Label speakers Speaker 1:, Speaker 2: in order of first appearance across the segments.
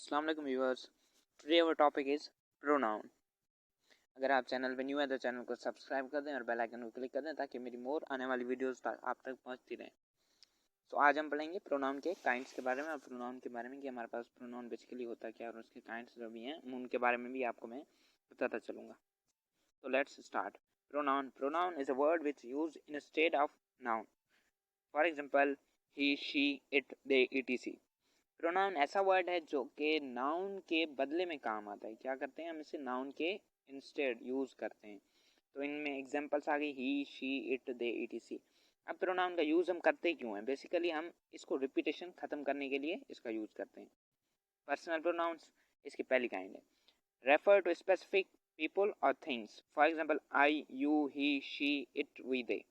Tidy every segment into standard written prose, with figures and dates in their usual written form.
Speaker 1: अस्सलाम वालेकुम viewers. Today our topic is pronoun. अगर आप चैनल पे न्यू है तो चैनल को सब्सक्राइब कर दें और बेल आइकन को क्लिक कर दें ताकि मेरी मोर आने वाली वीडियोस आप तक पहुंचती रहें। तो आज हम पढ़ेंगे प्रोनाउन के काइंड्स के बारे में और प्रोनाउन के बारे में कि हमारे पास प्रोनाउन बेसिकली होता क्या है और उसके काइंड्स जो भी हैं उनके बारे में भी आपको मैं बताता चलूँगा। तो let's start. Pronoun is a word which use in state of noun. For example he, she, it, they, etc। Pronoun ऐसा वर्ड है जो कि नाउन के बदले में काम आता है। क्या करते हैं हम इसे नाउन के इंस्टेड यूज करते हैं। तो इनमें एग्जांपल्स आ गई ही, शी, इट, दे, etc। अब प्रोनाउन का यूज हम करते क्यों हैं? बेसिकली हम इसको रिपीटेशन खत्म करने के लिए इसका यूज करते हैं। पर्सनल प्रोनाउंस इसकी पहली काइंड है। रेफर टू स्पेसिफिक पीपल और things. For example I, you, he, she, it, we, they.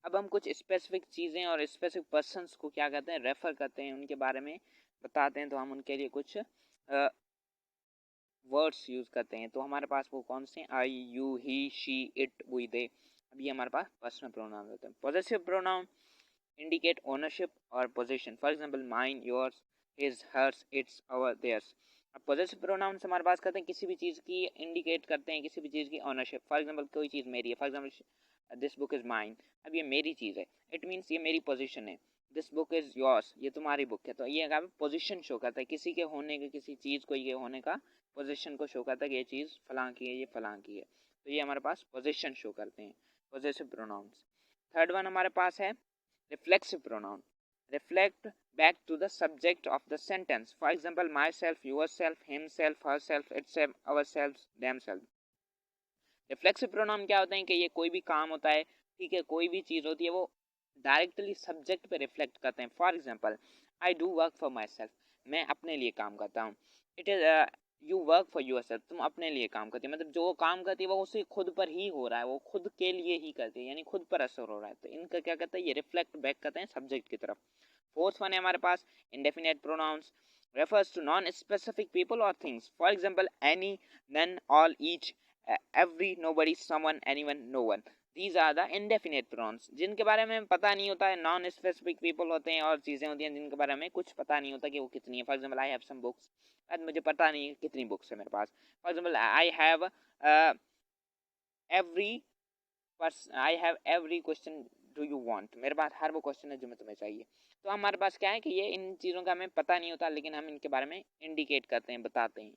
Speaker 1: अब हम कुछ स्पेसिफिक चीज़ें और स्पेसिफिक पर्सन्स को क्या कहते हैं, रेफ़र करते हैं, उनके बारे में बताते हैं। तो हम उनके लिए कुछ वर्ड्स यूज़ करते हैं। तो हमारे पास वो कौन से? I, you, he, she, it, we, they. अब ये हमारे पास पर्सनल प्रोनाउन होते हैं। पॉजेसिव प्रोनाउन इंडिकेट ओनरशिप और position. For example mine, yours, his, hers, its, our, theirs. अब पॉजेसिव प्रोनाउंस हमारे पास करते हैं किसी भी चीज़ की इंडिकेट करते हैं, किसी भी चीज़ की ओनरशिप। फॉर एग्जांपल कोई चीज़ मेरी है, for example this book is mine. अब ये मेरी चीज़ है, इट मीन्स ये मेरी पोजीशन है। दिस बुक इज़ योर्स, ये तुम्हारी बुक है। तो ये अगर पोजीशन शो करता है किसी के होने का, किसी चीज़ को ये होने का पोजीशन को शो करता है कि ये चीज़ फलां की है, ये फलां की है। तो ये हमारे पास पोजीशन शो करते हैं पॉजेसिव प्रोनाउंस। थर्ड वन हमारे पास है reflexive pronoun. Reflect back to the subject of the sentence. For example, myself, yourself, himself, herself, itself, ourselves, themselves. Reflexive pronoun क्या होते हैं कि ये कोई भी काम होता है, ठीक है, कोई भी चीज़ होती है, वो डायरेक्टली सब्जेक्ट पे रिफ्लेक्ट करते हैं। For example I do work for myself, मैं अपने लिए काम करता हूँ। It is you work for yourself, तुम अपने लिए काम करती है। मतलब जो काम करती है वो उसे खुद पर ही हो रहा है, वो खुद के लिए ही करती है, यानी खुद पर असर हो रहा है। तो इनका क्या कहता है, ये रिफ्लेक्ट बैक करते हैं सब्जेक्ट की तरफ। फोर्थ वन है हमारे पास indefinite pronouns. refers to non-specific people or things. For example, any, none, all, each, every, nobody, someone, anyone, no one. These are the indefinite pronouns, जिनके बारे में पता नहीं होता है। नॉन स्पेसिफिक पीपल होते हैं और चीज़ें होती हैं जिनके बारे में कुछ पता नहीं होता कि वो कितनी है। For example I have some books, आज मुझे पता नहीं है कितनी बुक्स है मेरे पास। For example I have every question do you want, मेरे पास हर वो क्वेश्चन है जो मैं तुम्हें चाहिए। तो हमारे पास क्या है कि ये इन चीज़ों का हमें पता नहीं होता, लेकिन हम इनके बारे में इंडिकेट करते हैं, बताते हैं।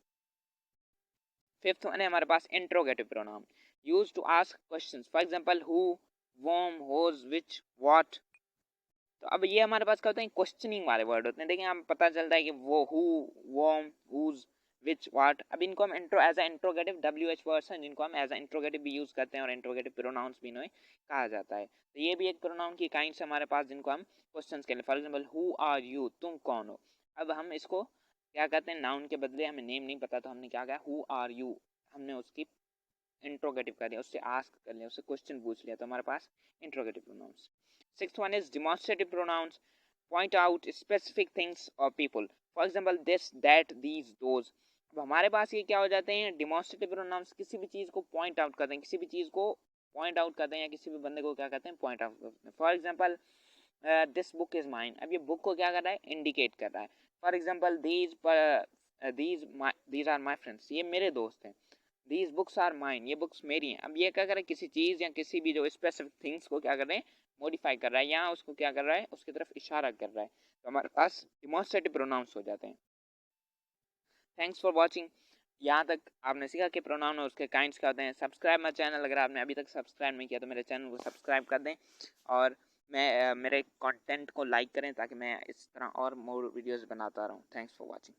Speaker 1: फिफ्थ वन है हमारे पास interrogative pronoun, use to ask questions. For example who, whom, whose, which, what. तो अब ये हमारे पास क्या होते हैं, क्वेश्चनिंग वाले वर्ड होते हैं। देखिए हमें पता चलता है कि वो, who, whom, whose, which, what. अब इनको हम intro as interrogative WH words हैं जिनको हम एज इंट्रोगेटिव भी यूज करते हैं और इंट्रोगेटिव प्रोनाउंस भी इन्हें कहा जाता है। तो ये भी एक प्रोनाउन की काइंड्स हमारे पास जिनको हम क्वेश्चंस के लिए। For example who are you, तुम कौन हो। अब हम इसको क्या कहते हैं, नाउन के बदले हमें नेम नहीं पता तो हमने क्या कहा, हु आर यू, हमने उसकी इंट्रोगेटिव कर दिया, उससे आस्क कर लिया, उससे क्वेश्चन पूछ लिया, तो हमारे पास interrogative pronouns. Sixth one is demonstrative pronouns, point out specific things और people. For example this, that, these, those. अब हमारे पास ये क्या हो जाते हैं, डिमॉन्स्ट्रेटिव प्रोनाउंस किसी भी चीज़ को पॉइंट आउट करते हैं, किसी भी चीज़ को पॉइंट आउट करते हैं या किसी भी बंदे को क्या कहते हैं, पॉइंट आउट करते हैं। For example this book is mine. अब ये बुक को क्या कर रहा है, इंडिकेट कर रहा है। For example these are my friends, ये मेरे दोस्त हैं। दीज बुक्स आर माइन, ये बुक्स मेरी हैं। अब ये क्या कर रहा है, किसी चीज़ या किसी भी जो स्पेसिफिक थिंग्स को क्या कर रहे हैं, मॉडिफाई कर रहा है, या उसको क्या कर रहा है, उसकी तरफ इशारा कर रहा है। तो हमारे पास डिमॉन्स्ट्रेटिव प्रोनाउंस हो जाते हैं। Thanks for watching. यहाँ तक आपने सीखा कि प्रोनाउन और उसके काइंड्स क्या होते हैं। सब्सक्राइब माई चैनल, अगर आपने अभी तक सब्सक्राइब नहीं किया तो मेरे चैनल को सब्सक्राइब कर दें और मेरे कंटेंट को लाइक करें ताकि मैं इस तरह और मोर वीडियोस बनाता रहूँ। Thanks for watching.